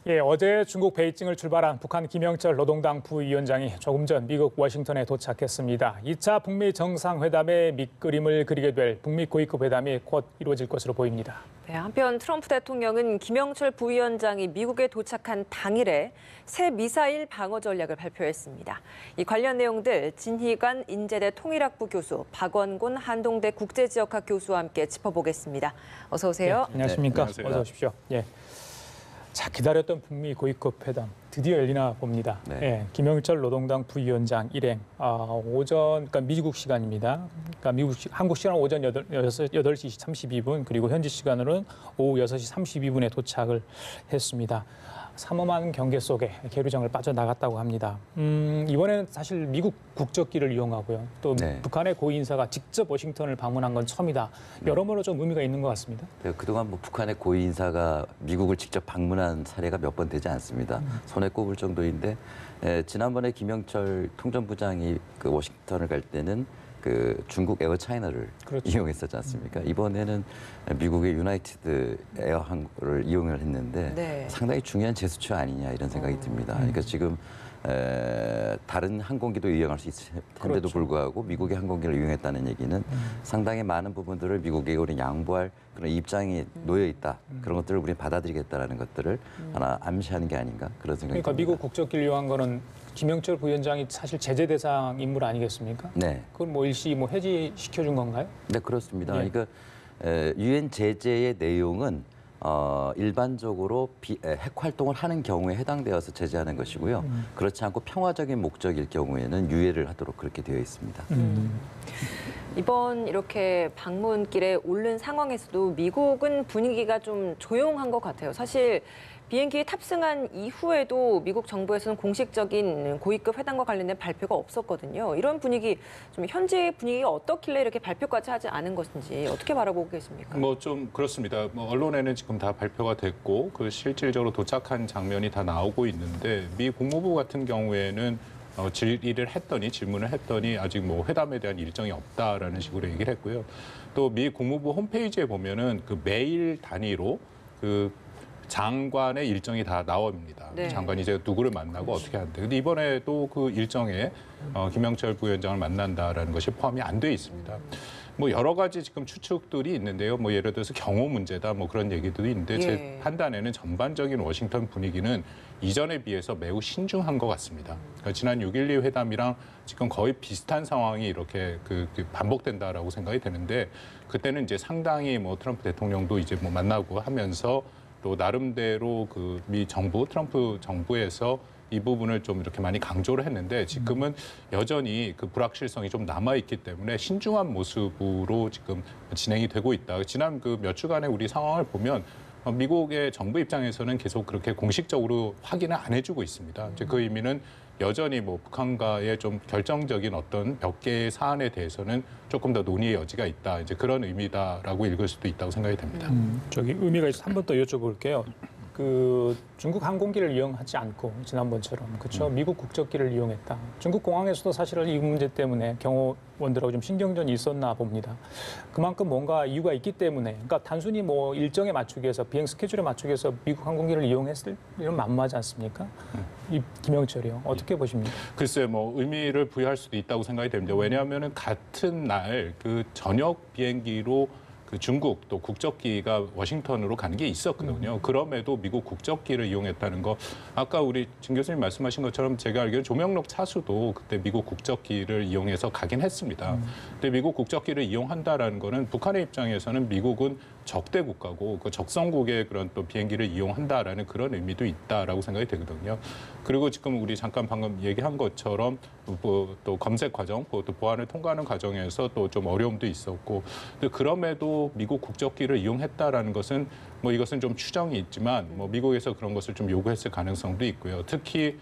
예, 어제 중국 베이징을 출발한 북한 김영철 노동당 부위원장이 조금 전 미국 워싱턴에 도착했습니다. 2차 북미 정상회담의 밑그림을 그리게 될 북미 고위급 회담이 곧 이루어질 것으로 보입니다. 네, 한편 트럼프 대통령은 김영철 부위원장이 미국에 도착한 당일에 새 미사일 방어 전략을 발표했습니다. 이 관련 내용들 진희관 인제대 통일학부 교수, 박원곤 한동대 국제지역학 교수와 함께 짚어보겠습니다. 어서 오세요. 네, 안녕하십니까? 네, 안녕하세요. 어서 오십시오. 예. 자, 기다렸던 북미 고위급 회담 드디어 열리나 봅니다. 네. 예, 김영철 노동당 부위원장 일행 그러니까 미국 시간입니다. 그러니까 한국 시간 오전 8시 32분 그리고 현지 시간으로는 오후 6시 32분에 도착을 했습니다. 삼엄한 경계 속에 계류장을 빠져나갔다고 합니다. 이번에는 사실 미국 국적기를 이용하고요. 또 네. 북한의 고위 인사가 직접 워싱턴을 방문한 건 처음이다. 여러모로 좀 의미가 있는 것 같습니다. 네, 그동안 북한의 고위 인사가 미국을 직접 방문한 사례가 몇 번 되지 않습니다. 손에 꼽을 정도인데 지난번에 김영철 통전부장이 그 워싱턴을 갈 때는 그 중국 에어차이나를 그렇죠. 이용했었지 않습니까? 이번에는 미국의 유나이티드 에어항을 이용을 했는데 네. 상당히 중요한 제스처 아니냐 이런 생각이 듭니다. 그러니까 지금 다른 항공기도 이용할 수 있을 텐데도 그렇죠. 불구하고 미국의 항공기를 이용했다는 얘기는 상당히 많은 부분들을 미국에게 우리 양보할 그런 입장이 놓여 있다. 그런 것들을 우리는 받아들이겠다라는 것들을 하나 암시하는 게 아닌가 그런 생각이 그러니까 듭니다. 미국 국적기를 이용한 거는 김영철 부위원장이 사실 제재 대상 인물 아니겠습니까? 네. 그걸 뭐 일시 해지시켜 준 건가요? 네, 그렇습니다. 예. 그러니까 유엔 제재의 내용은 일반적으로 핵 활동을 하는 경우에 해당되어서 제재하는 것이고요. 그렇지 않고 평화적인 목적일 경우에는 유예를 하도록 그렇게 되어 있습니다. 이번 이렇게 방문길에 오른 상황에서도 미국은 분위기가 좀 조용한 것 같아요. 사실 비행기에 탑승한 이후에도 미국 정부에서는 공식적인 고위급 회담과 관련된 발표가 없었거든요. 이런 분위기, 좀 현재 분위기가 어떻길래 이렇게 발표까지 하지 않은 것인지 어떻게 바라보고 계십니까? 뭐 좀 그렇습니다. 뭐 언론에는 지금 다 발표가 됐고 그 실질적으로 도착한 장면이 다 나오고 있는데 미 국무부 같은 경우에는 질문을 했더니 아직 뭐 회담에 대한 일정이 없다라는 식으로 얘기를 했고요. 또 미 국무부 홈페이지에 보면은 그 매일 단위로 그 장관의 일정이 다 나옵니다. 네. 장관이 이제 누구를 만나고 어떻게 하는데. 근데 이번에도 그 일정에 김영철 부위원장을 만난다라는 것이 포함이 안 돼 있습니다. 뭐 여러 가지 지금 추측들이 있는데요. 뭐 예를 들어서 경호 문제다 뭐 그런 얘기들도 있는데 예. 제 판단에는 전반적인 워싱턴 분위기는 이전에 비해서 매우 신중한 것 같습니다. 그러니까 지난 6.12 회담이랑 지금 거의 비슷한 상황이 이렇게 반복된다라고 생각이 되는데 그때는 이제 상당히 뭐 트럼프 대통령도 이제 뭐 만나고 하면서 또 나름대로 그 미 정부, 트럼프 정부에서 이 부분을 좀 이렇게 많이 강조를 했는데 지금은 여전히 그 불확실성이 좀 남아있기 때문에 신중한 모습으로 지금 진행이 되고 있다. 지난 그 몇 주간의 우리 상황을 보면 미국의 정부 입장에서는 계속 그렇게 공식적으로 확인을 안 해주고 있습니다. 이제 그 의미는 여전히 뭐 북한과의 좀 결정적인 어떤 몇 개의 사안에 대해서는 조금 더 논의의 여지가 있다. 이제 그런 의미다라고 읽을 수도 있다고 생각이 됩니다. 저기 의미가 있어 한 번 더 여쭤볼게요. 그 중국 항공기를 이용하지 않고 지난번처럼 그렇죠. 미국 국적기를 이용했다. 중국 공항에서도 사실은 이 문제 때문에 경호원들하고 좀 신경전이 있었나 봅니다. 그만큼 뭔가 이유가 있기 때문에, 그러니까 단순히 뭐 일정에 맞추기 위해서 비행 스케줄에 맞추기 위해서 미국 항공기를 이용했을 이런 만무하지 않습니까? 이 김영철이요. 어떻게 보십니까? 글쎄 뭐 의미를 부여할 수도 있다고 생각이 됩니다. 왜냐하면은 같은 날 그 저녁 비행기로 그 중국 또 국적기가 워싱턴으로 가는 게 있었거든요. 그럼에도 미국 국적기를 이용했다는 거 아까 우리 진 교수님 말씀하신 것처럼 제가 알기로는 조명록 차수도 그때 미국 국적기를 이용해서 가긴 했습니다. 근데 미국 국적기를 이용한다라는 거는 북한의 입장에서는 미국은 적대 국가고 그 적성국의 그런 또 비행기를 이용한다라는 그런 의미도 있다라고 생각이 되거든요. 그리고 지금 우리 잠깐 방금 얘기한 것처럼 또 검색 과정, 또 보안을 통과하는 과정에서 또 좀 어려움도 있었고, 근데 그럼에도 미국 국적기를 이용했다라는 것은 뭐 이것은 좀 추정이 있지만 뭐 미국에서 그런 것을 좀 요구했을 가능성도 있고요. 특히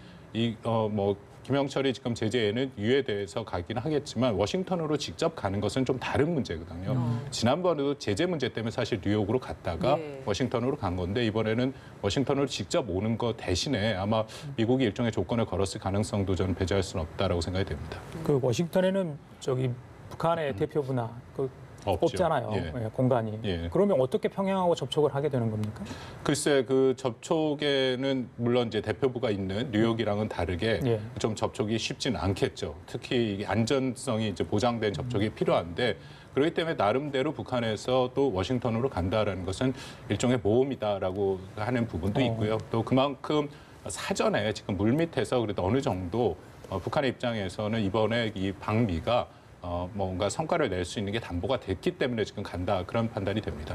뭐 김영철이 지금 제재에는 유예돼서 가긴 하겠지만 워싱턴으로 직접 가는 것은 좀 다른 문제거든요. 지난번에도 제재 문제 때문에 사실 뉴욕으로 갔다가 네. 워싱턴으로 간 건데 이번에는 워싱턴으로 직접 오는 것 대신에 아마 미국이 일종의 조건을 걸었을 가능성도 저는 배제할 수는 없다라고 생각이 됩니다. 그 워싱턴에는 저기 북한의 대표부나 그 없죠. 없잖아요. 예. 예, 공간이. 예. 그러면 어떻게 평양하고 접촉을 하게 되는 겁니까? 글쎄 그 접촉에는 물론 이제 대표부가 있는 뉴욕이랑은 다르게 예. 좀 접촉이 쉽지는 않겠죠. 특히 이게 안전성이 이제 보장된 접촉이 필요한데 그렇기 때문에 나름대로 북한에서 또 워싱턴으로 간다라는 것은 일종의 모험이다라고 하는 부분도 있고요. 또 그만큼 사전에 지금 물밑에서 그래도 어느 정도 북한의 입장에서는 이번에 이 방미가 뭔가 성과를 낼 수 있는 게 담보가 됐기 때문에 지금 간다 그런 판단이 됩니다.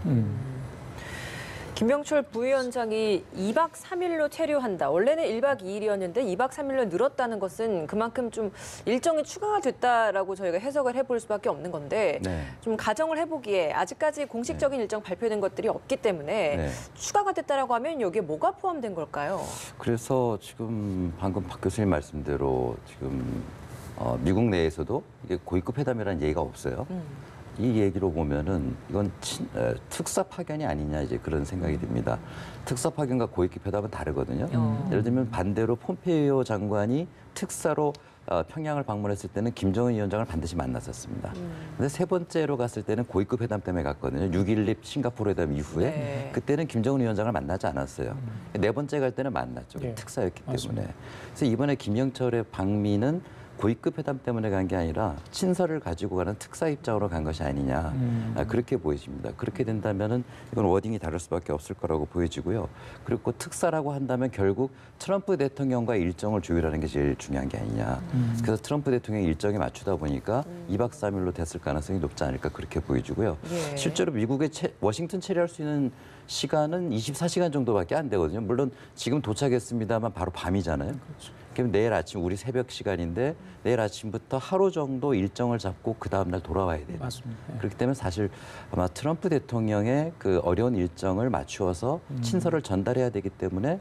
김병철 부위원장이 2박 3일로 체류한다. 원래는 1박 2일이었는데 2박 3일로 늘었다는 것은 그만큼 좀 일정이 추가가 됐다라고 저희가 해석을 해볼 수밖에 없는 건데 네. 좀 가정을 해보기에 아직까지 공식적인 일정 발표된 것들이 없기 때문에 네. 추가가 됐다라고 하면 여기에 뭐가 포함된 걸까요? 그래서 지금 방금 박 교수님 말씀대로 지금 미국 내에서도 이게 고위급 회담이라는 얘기가 없어요. 이 얘기로 보면은 이건 특사 파견이 아니냐 이제 그런 생각이 듭니다. 특사 파견과 고위급 회담은 다르거든요. 예를 들면 반대로 폼페이오 장관이 특사로 평양을 방문했을 때는 김정은 위원장을 반드시 만났었습니다. 근데 세 번째로 갔을 때는 고위급 회담 때문에 갔거든요. 6.16 싱가포르 회담 이후에 네. 그때는 김정은 위원장을 만나지 않았어요. 네 번째 갈 때는 만났죠. 예. 특사였기 때문에. 맞습니다. 그래서 이번에 김영철의 방미는 고위급 회담 때문에 간 게 아니라 친서를 가지고 가는 특사 입장으로 간 것이 아니냐 그렇게 보여집니다. 그렇게 된다면은 이건 워딩이 다를 수밖에 없을 거라고 보여지고요. 그리고 특사라고 한다면 결국 트럼프 대통령과 일정을 조율하는 게 제일 중요한 게 아니냐. 그래서 트럼프 대통령이 일정에 맞추다 보니까 2박 3일로 됐을 가능성이 높지 않을까 그렇게 보여지고요. 예. 실제로 미국에 워싱턴 체류할 수 있는 시간은 24시간 정도밖에 안 되거든요. 물론 지금 도착했습니다만 바로 밤이잖아요. 그럼 내일 아침 우리 새벽 시간인데 내일 아침부터 하루 정도 일정을 잡고 그 다음 날 돌아와야 돼요. 맞습니다. 예. 그렇기 때문에 사실 아마 트럼프 대통령의 그 어려운 일정을 맞추어서 친서를 전달해야 되기 때문에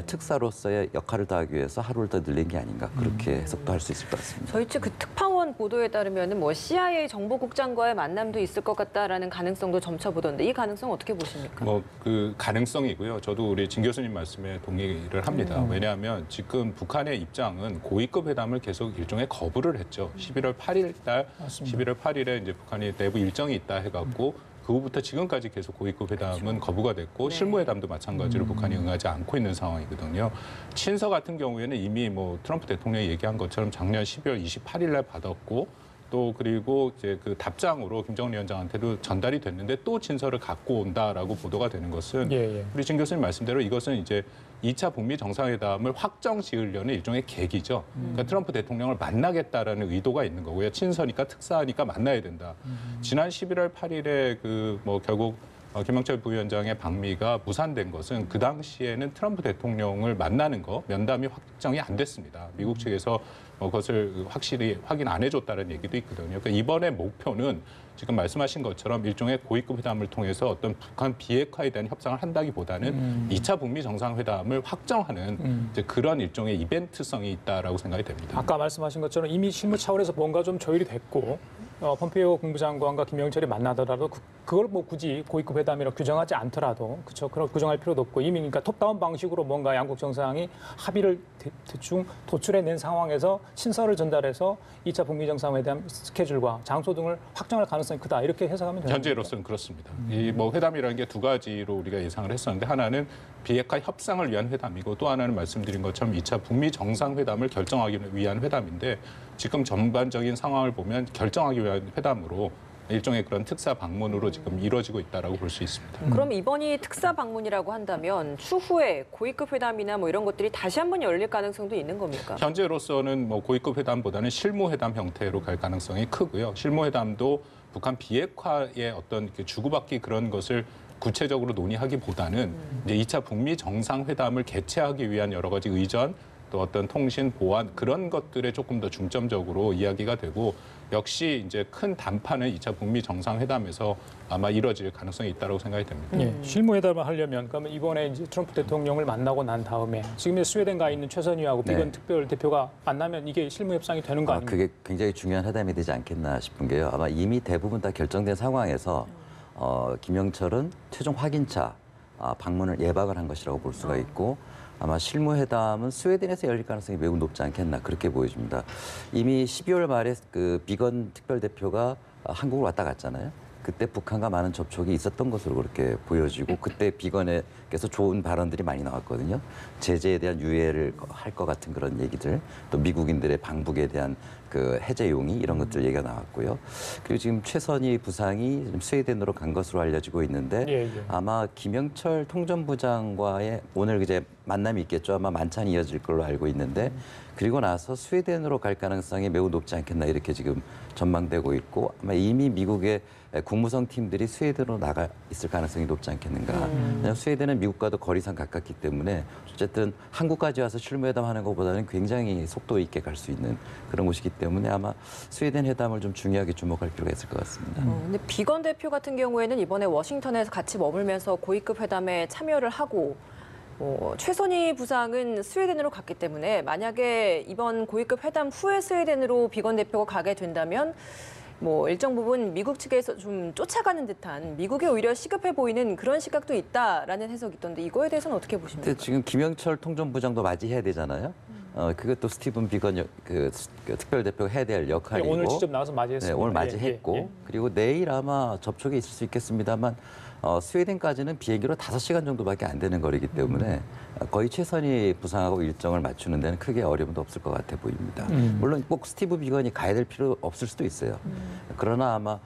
특사로서의 역할을 다하기 위해서 하루를 더 늘린 게 아닌가 그렇게 해석도 할 수 있을 것 같습니다. 저희 측 그 특파원 보도에 따르면 뭐 CIA 정보국장과의 만남도 있을 것 같다라는 가능성도 점쳐 보던데 이 가능성 어떻게 보십니까? 뭐 그 가능성이고요. 저도 우리 진 교수님 말씀에 동의를 합니다. 왜냐하면 지금 북한의 입장은 고위급 회담을 계속 일종의 거부를 했죠. 11월 8일 날, 맞습니다. 11월 8일에 이제 북한이 내부 일정이 있다 해갖고 그 후부터 지금까지 계속 고위급 회담은 거부가 됐고 네. 실무회담도 마찬가지로 북한이 응하지 않고 있는 상황이거든요. 친서 같은 경우에는 이미 뭐 트럼프 대통령이 얘기한 것처럼 작년 12월 28일 날 받았고 또 그리고 이제 그 답장으로 김정은 위원장한테도 전달이 됐는데 또 친서를 갖고 온다라고 보도가 되는 것은 예. 우리 진 교수님 말씀대로 이것은 이제 2차 북미 정상회담을 확정 지으려는 일종의 계기죠. 그러니까 트럼프 대통령을 만나겠다라는 의도가 있는 거고요. 친서니까 특사니까 만나야 된다. 지난 11월 8일에 그 뭐 결국 김영철 부위원장의 방미가 무산된 것은 그 당시에는 트럼프 대통령을 만나는 거 면담이 확정이 안 됐습니다. 미국 측에서 그것을 확실히 확인 안 해줬다는 얘기도 있거든요. 그러니까 이번에 목표는 지금 말씀하신 것처럼 일종의 고위급 회담을 통해서 어떤 북한 비핵화에 대한 협상을 한다기보다는 2차 북미 정상회담을 확정하는 이제 그런 일종의 이벤트성이 있다라고 생각이 됩니다. 아까 말씀하신 것처럼 이미 실무 차원에서 뭔가 좀 조율이 됐고 폼페이오 국무장관과 김영철이 만나더라도 그걸 뭐 굳이 고위급 회담이라고 규정하지 않더라도 그렇죠. 그런 규정할 필요도 없고 이미 그러니까 톱다운 방식으로 뭔가 양국 정상이 합의를 대충 도출해낸 상황에서 친서를 전달해서 2차 북미 정상회담 스케줄과 장소 등을 확정할 가능성이 크다 이렇게 해석하면 되는 현재로서는 그렇습니다. 이 뭐 회담이라는 게 두 가지로 우리가 예상을 했었는데 하나는 비핵화 협상을 위한 회담이고 또 하나는 말씀드린 것처럼 2차 북미 정상회담을 결정하기 위한 회담인데 지금 전반적인 상황을 보면 결정하기 위한 회담으로 일종의 그런 특사 방문으로 지금 이루어지고 있다라고 볼 수 있습니다. 그럼 이번이 특사 방문이라고 한다면 추후에 고위급 회담이나 뭐 이런 것들이 다시 한번 열릴 가능성도 있는 겁니까? 현재로서는 뭐 고위급 회담보다는 실무 회담 형태로 갈 가능성이 크고요. 실무 회담도 북한 비핵화의 어떤 이렇게 주고받기 그런 것을 구체적으로 논의하기보다는 이제 2차 북미 정상회담을 개최하기 위한 여러 가지 의전 또 어떤 통신 보안 그런 것들에 조금 더 중점적으로 이야기가 되고 역시 이제 큰 단판은 2차 북미 정상회담에서 아마 이뤄질 가능성이 있다고 생각이 됩니다. 예, 실무회담을 하려면 그러면 이번에 이제 트럼프 대통령을 만나고 난 다음에 지금 스웨덴 가 있는 최선희하고 네. 비건 특별 대표가 만나면 이게 실무 협상이 되는 거 아닙니까? 그게 굉장히 중요한 회담이 되지 않겠나 싶은 게요. 아마 이미 대부분 다 결정된 상황에서 김영철은 최종 확인차 방문을 예박을 한 것이라고 볼 수가 있고 아마 실무회담은 스웨덴에서 열릴 가능성이 매우 높지 않겠나 그렇게 보여집니다. 이미 12월 말에 그 비건 특별대표가 한국을 왔다 갔잖아요. 그때 북한과 많은 접촉이 있었던 것으로 그렇게 보여지고 그때 비건에게서 좋은 발언들이 많이 나왔거든요. 제재에 대한 유예를 할 것 같은 그런 얘기들, 또 미국인들의 방북에 대한 그 해제 용의 이런 것들 얘기가 나왔고요. 그리고 지금 최선희 부상이 지금 스웨덴으로 간 것으로 알려지고 있는데 예, 예. 아마 김영철 통전부장과의 오늘 이제 만남이 있겠죠. 아마 만찬이 이어질 걸로 알고 있는데 그리고 나서 스웨덴으로 갈 가능성이 매우 높지 않겠나 이렇게 지금 전망되고 있고 아마 이미 미국의 국무성 팀들이 스웨덴으로 나가 있을 가능성이 높지 않겠는가. 왜냐하면 스웨덴은 미국과도 거리상 가깝기 때문에 어쨌든 한국까지 와서 실무회담하는 것보다는 굉장히 속도 있게 갈 수 있는 그런 곳이기 때문에 아마 스웨덴 회담을 좀 중요하게 주목할 필요가 있을 것 같습니다. 근데 비건 대표 같은 경우에는 이번에 워싱턴에서 같이 머물면서 고위급 회담에 참여를 하고 최선희 부상은 스웨덴으로 갔기 때문에 만약에 이번 고위급 회담 후에 스웨덴으로 비건 대표가 가게 된다면 일정 부분 미국 측에서 좀 쫓아가는 듯한 미국이 오히려 시급해 보이는 그런 시각도 있다라는 해석이 있던데 이거에 대해서는 어떻게 보십니까? 근데 지금 김영철 통전부장도 맞이해야 되잖아요. 그것도 스티븐 비건 그 특별대표가 해야 될 역할이고 오늘 직접 나와서 맞이했습니다. 네, 오늘 예, 맞이했고 예, 예. 그리고 내일 아마 접촉이 있을 수 있겠습니다만 스웨덴까지는 비행기로 5시간 정도밖에 안 되는 거리기 때문에 거의 최선희 부상하고 일정을 맞추는 데는 크게 어려움도 없을 것 같아 보입니다. 물론 꼭 스티브 비건이 가야 될 필요 없을 수도 있어요. 그러나 아마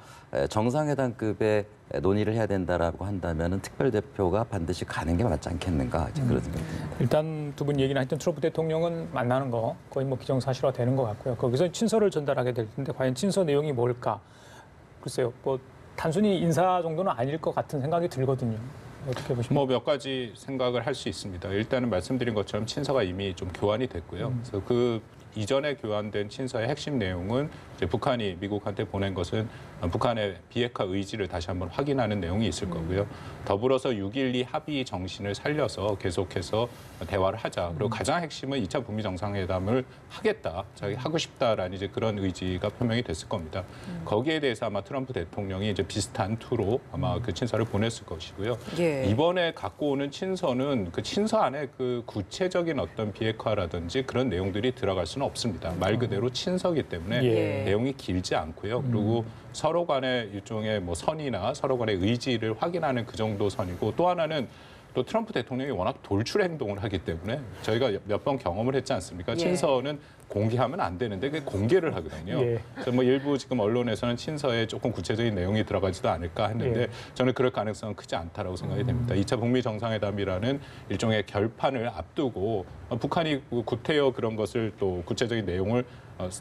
정상회담급의 논의를 해야 된다라고 한다면은 특별대표가 반드시 가는 게 맞지 않겠는가 이제 그런 생각입니다. 일단 두 분 얘기는 하여튼 트럼프 대통령은 만나는 거 거의 기정사실화 되는 것 같고요. 거기서 친서를 전달하게 될 텐데 과연 친서 내용이 뭘까? 글쎄요. 단순히 인사 정도는 아닐 것 같은 생각이 들거든요. 어떻게 보십니까? 몇 가지 생각을 할 수 있습니다. 일단은 말씀드린 것처럼 친서가 이미 좀 교환이 됐고요. 그래서 그 이전에 교환된 친서의 핵심 내용은 이제 북한이 미국한테 보낸 것은 북한의 비핵화 의지를 다시 한번 확인하는 내용이 있을 거고요. 더불어서 6.12 합의 정신을 살려서 계속해서 대화를 하자. 그리고 가장 핵심은 2차 북미 정상회담을 하겠다. 자기 하고 싶다라는 이제 그런 의지가 표명이 됐을 겁니다. 거기에 대해서 아마 트럼프 대통령이 이제 비슷한 투로 아마 그 친서를 보냈을 것이고요. 예. 이번에 갖고 오는 친서는 그 친서 안에 그 구체적인 어떤 비핵화라든지 그런 내용들이 들어갈 수는 없습니다. 말 그대로 친서기 때문에 예. 내용이 길지 않고요. 그리고 서로 간의 일종의 선이나 서로 간의 의지를 확인하는 그 정도 선이고 또 하나는 또 트럼프 대통령이 워낙 돌출 행동을 하기 때문에 저희가 몇 번 경험을 했지 않습니까? 예. 친서는 공개하면 안 되는데 그게 공개를 하거든요. 예. 그래서 일부 지금 언론에서는 친서에 조금 구체적인 내용이 들어가지도 않을까 했는데 예. 저는 그럴 가능성은 크지 않다라고 생각이 됩니다. 2차 북미 정상회담이라는 일종의 결판을 앞두고 북한이 구태여 그런 것을 또 구체적인 내용을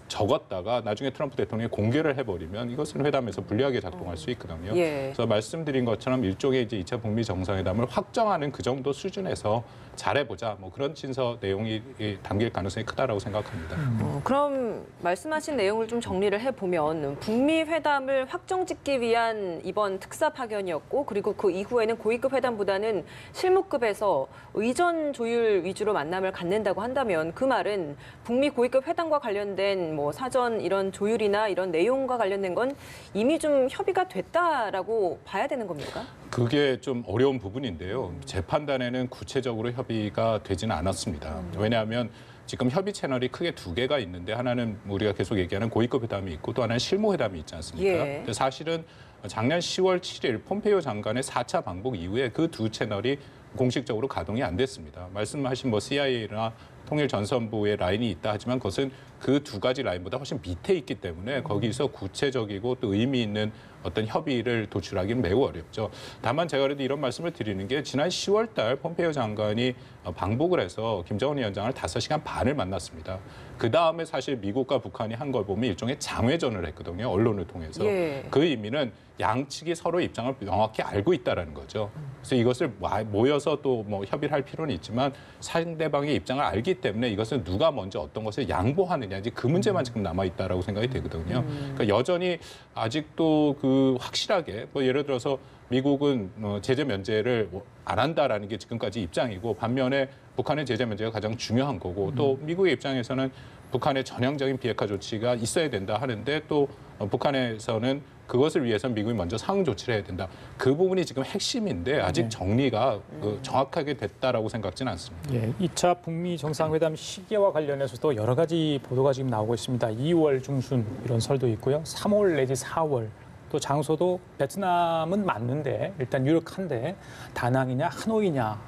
적었다가 나중에 트럼프 대통령이 공개를 해버리면 이것은 회담에서 불리하게 작동할 수 있거든요. 예. 그래서 말씀드린 것처럼 일종의 이제 2차 북미 정상회담을 확정하는 그 정도 수준에서 잘해보자 그런 친서 내용이 담길 가능성이 크다라고 생각합니다. 그럼 말씀하신 내용을 좀 정리를 해보면 북미 회담을 확정짓기 위한 이번 특사 파견이었고 그리고 그 이후에는 고위급 회담보다는 실무급에서 의전 조율 위주로 만남을 갖는다고 한다면 그 말은 북미 고위급 회담과 관련된 사전 이런 조율이나 이런 내용과 관련된 건 이미 좀 협의가 됐다라고 봐야 되는 겁니까? 그게 좀 어려운 부분인데요. 제 판단에는 구체적으로 협의가 되지는 않았습니다. 왜냐하면 지금 협의 채널이 크게 두 개가 있는데 하나는 우리가 계속 얘기하는 고위급 회담이 있고 또 하나는 실무 회담이 있지 않습니까? 예. 근데 사실은 작년 10월 7일 폼페이오 장관의 4차 방북 이후에 그 두 채널이 공식적으로 가동이 안 됐습니다. 말씀하신 CIA나 통일전선부의 라인이 있다 하지만 그것은 그 두 가지 라인보다 훨씬 밑에 있기 때문에 거기서 구체적이고 또 의미 있는 어떤 협의를 도출하기는 매우 어렵죠. 다만 제가 그래도 이런 말씀을 드리는 게 지난 10월 달 폼페이오 장관이 방북을 해서 김정은 위원장을 5시간 반을 만났습니다. 그 다음에 사실 미국과 북한이 한 걸 보면 일종의 장외전을 했거든요. 언론을 통해서. 예. 그 의미는 양측이 서로 입장을 명확히 알고 있다는 거죠. 그래서 이것을 모여서 또 협의를 할 필요는 있지만 상대방의 입장을 알기 때문에 이것은 누가 먼저 어떤 것을 양보하느냐 이제 그 문제만 지금 남아 있다라고 생각이 되거든요. 그러니까 여전히 아직도 그 확실하게 예를 들어서 미국은 제재 면제를 안 한다라는 게 지금까지 입장이고 반면에 북한의 제재 면제가 가장 중요한 거고 또 미국의 입장에서는 북한의 전향적인 비핵화 조치가 있어야 된다 하는데 또 북한에서는 그것을 위해서 미국이 먼저 상응 조치를 해야 된다. 그 부분이 지금 핵심인데 아직 정리가 정확하게 됐다라고 생각지는 않습니다. 예, 2차 북미 정상회담 시기와 관련해서도 여러 가지 보도가 지금 나오고 있습니다. 2월 중순 이런 설도 있고요. 3월 내지 4월 또 장소도 베트남은 맞는데 일단 유력한데 다낭이냐 하노이냐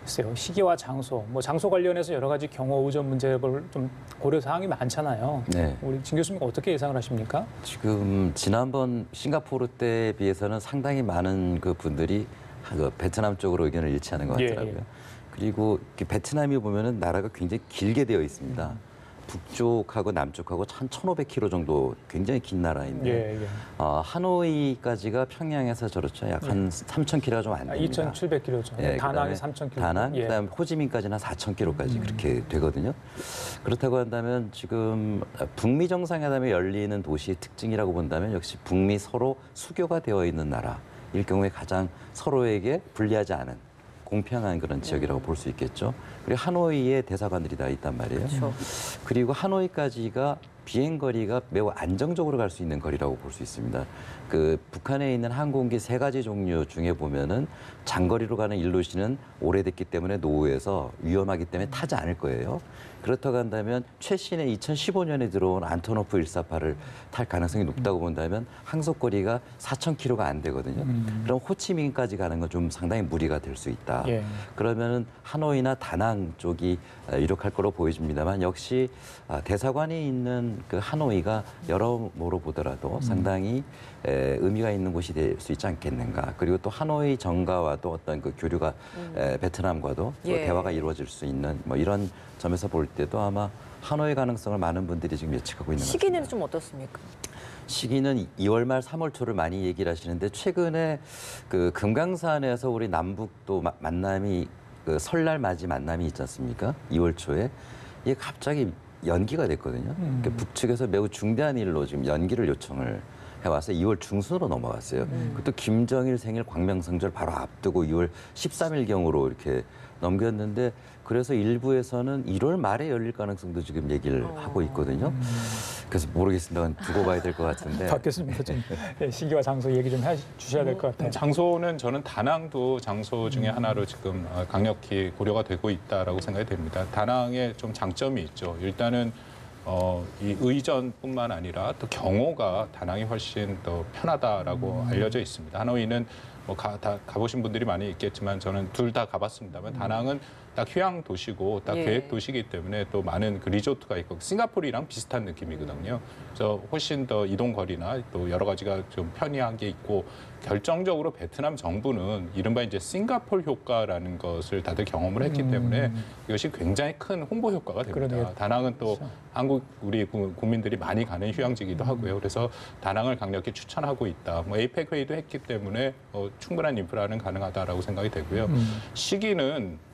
글쎄요. 시기와 장소, 뭐 장소 관련해서 여러 가지 경호 의존 문제를 좀 고려 사항이 많잖아요. 네. 우리 진 교수님 어떻게 예상을 하십니까? 지금 지난번 싱가포르 때에 비해서는 상당히 많은 그 분들이 그 베트남 쪽으로 의견을 일치하는 것 예, 같더라고요. 예. 그리고 베트남이 보면은 나라가 굉장히 길게 되어 있습니다. 북쪽하고 남쪽하고 한 1,500km 정도 굉장히 긴 나라인데 예, 예. 하노이까지가 평양에서 저렇죠. 약 한 3,000km가 좀 안 됩니다. 2,700km죠. 예, 다낭이 그다음에 3,000km. 다낭, 예. 그다음에 호지민까지는 한 4,000km까지 그렇게 되거든요. 그렇다고 한다면 지금 북미 정상회담이 열리는 도시의 특징이라고 본다면 역시 북미 서로 수교가 되어 있는 나라일 경우에 가장 서로에게 불리하지 않은 공평한 그런 지역이라고 볼 수 있겠죠. 그리고 하노이에 대사관들이 다 있단 말이에요. 그렇죠. 그리고 하노이까지가 비행 거리가 매우 안정적으로 갈 수 있는 거리라고 볼 수 있습니다. 그 북한에 있는 항공기 3가지 종류 중에 보면은 장거리로 가는 일루시는 오래됐기 때문에 노후에서 위험하기 때문에 타지 않을 거예요. 그렇다고 한다면 최신의 2015년에 들어온 안토노프 148을 탈 가능성이 높다고 본다면 항속 거리가 4,000km가 안 되거든요. 그럼 호치민까지 가는 건 좀 상당히 무리가 될 수 있다. 예. 그러면은 하노이나 다낭 쪽이 유력할 거로 보여집니다만 역시 대사관이 있는 그 하노이가 여러모로 보더라도 상당히 의미가 있는 곳이 될 수 있지 않겠는가. 그리고 또 하노이 정가와도 어떤 그 교류가 베트남과도 또 예. 대화가 이루어질 수 있는 뭐 이런 점에서 볼 때도 아마 하노이 가능성을 많은 분들이 지금 예측하고 있는 것 같습니다. 시기는 좀 어떻습니까? 시기는 2월 말 3월 초를 많이 얘기를 하시는데 최근에 그 금강산에서 우리 남북도 만남이 그 설날 맞이 만남이 있지 않습니까? 2월 초에 이게 갑자기 연기가 됐거든요. 그러니까 북측에서 매우 중대한 일로 지금 연기를 요청을 해와서 2월 중순으로 넘어갔어요. 그것도 김정일 생일 광명성절 바로 앞두고 2월 13일경으로 이렇게 넘겼는데 그래서 일부에서는 1월 말에 열릴 가능성도 지금 얘기를 하고 있거든요. 그래서 모르겠습니다. 두고 봐야 될 것 같은데. 박 교수님도 좀 시기와 장소 얘기 좀 해주셔야 될 것 같아요. 장소는 저는 다낭도 장소 중에 하나로 지금 강력히 고려가 되고 있다라고 생각이 됩니다. 다낭에 좀 장점이 있죠. 일단은 이 의전뿐만 아니라 또 경호가 다낭이 훨씬 더 편하다라고 알려져 있습니다. 하노이는 뭐 가보신 분들이 많이 있겠지만 저는 둘 다 가봤습니다만 다낭은 딱 휴양 도시고 딱 예. 계획 도시이기 때문에 또 많은 그 리조트가 있고 싱가포르랑 비슷한 느낌이거든요. 그래서 훨씬 더 이동 거리나 또 여러 가지가 좀 편리한 게 있고 결정적으로 베트남 정부는 이른바 이제 싱가포르 효과라는 것을 다들 경험을 했기 때문에 이것이 굉장히 큰 홍보 효과가 됩니다. 그러네요. 다낭은 또 한국 우리 국민들이 많이 가는 휴양지이기도 하고요. 그래서 다낭을 강력히 추천하고 있다. 뭐 에이펙 회의도 했기 때문에 충분한 인프라는 가능하다라고 생각이 되고요. 시기는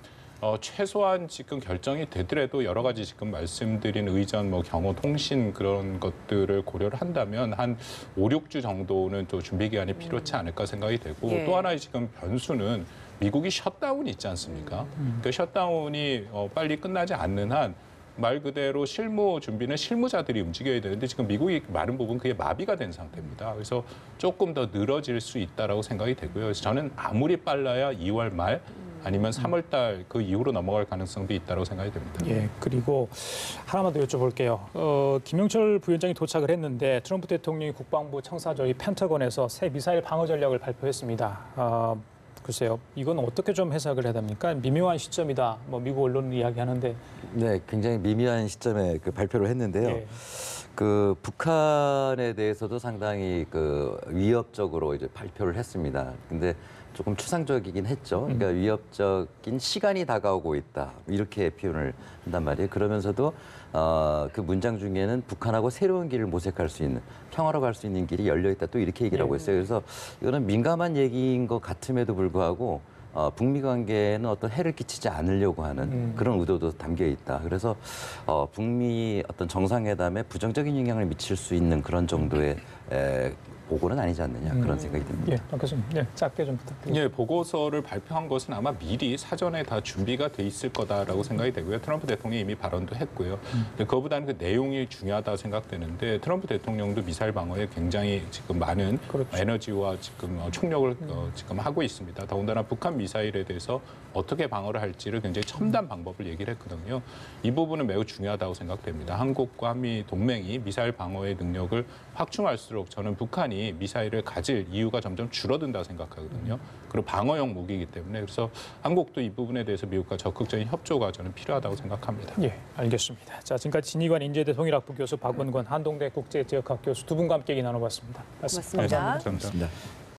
최소한 지금 결정이 되더라도 여러 가지 지금 말씀드린 의전, 뭐 경호, 통신 그런 것들을 고려를 한다면 한 5, 6주 정도는 또 준비 기간이 필요치 않을까 생각이 되고 예. 또 하나의 지금 변수는 미국이 셧다운이 있지 않습니까? 그 셧다운이 빨리 끝나지 않는 한 말 그대로 실무 준비는 실무자들이 움직여야 되는데 지금 미국이 많은 부분 그게 마비가 된 상태입니다. 그래서 조금 더 늘어질 수 있다라고 생각이 되고요. 그래서 저는 아무리 빨라야 2월 말 아니면 3월 달 그 이후로 넘어갈 가능성도 있다고 생각이 됩니다. 예, 그리고 하나만 더 여쭤볼게요. 김용철 부위원장이 도착을 했는데 트럼프 대통령이 국방부 청사저희 펜터건에서 새 미사일 방어 전략을 발표했습니다. 글쎄요, 이건 어떻게 좀 해석을 해야 됩니까? 미묘한 시점이다. 뭐 미국 언론은 이야기하는데. 네, 굉장히 미미한 시점에 그 발표를 했는데요. 예. 그 북한에 대해서도 상당히 그 위협적으로 이제 발표를 했습니다. 근데 조금 추상적이긴 했죠. 그러니까 위협적인 시간이 다가오고 있다. 이렇게 표현을 한단 말이에요. 그러면서도 그 문장 중에는 북한하고 새로운 길을 모색할 수 있는 평화로 갈 수 있는 길이 열려 있다. 또 이렇게 얘기를 하고 있어요. 그래서 이거는 민감한 얘기인 것 같음에도 불구하고 북미 관계에는 어떤 해를 끼치지 않으려고 하는 그런 의도도 담겨 있다. 그래서 북미 어떤 정상회담에 부정적인 영향을 미칠 수 있는 그런 정도의 보고는 아니지 않느냐 그런 생각이 듭니다. 예, 박 교수님, 네, 짧게 좀 부탁드립니다. 예, 보고서를 발표한 것은 아마 미리 사전에 다 준비가 돼 있을 거다라고 생각이 되고요. 트럼프 대통령이 이미 발언도 했고요. 근데 그거보다는 그 내용이 중요하다 생각되는데 트럼프 대통령도 미사일 방어에 굉장히 지금 많은 그렇죠. 에너지와 지금 총력을 지금 하고 있습니다. 더군다나 북한 미사일에 대해서 어떻게 방어를 할지를 굉장히 첨단 방법을 얘기를 했거든요. 이 부분은 매우 중요하다고 생각됩니다. 한국과 한미 동맹이 미사일 방어의 능력을 확충할수록 저는 북한이 북한이 미사일을 가질 이유가 점점 줄어든다고 생각하거든요. 그리고 방어용 무기이기 때문에 그래서 한국도 이 부분에 대해서 미국과 적극적인 협조가 저는 필요하다고 생각합니다. 예, 알겠습니다. 자, 지금까지 진희관 인제대 통일학부 교수, 박원권 한동대 국제지역학 교수 두 분과 함께 얘기 나눠봤습니다. 고맙습니다. 감사합니다.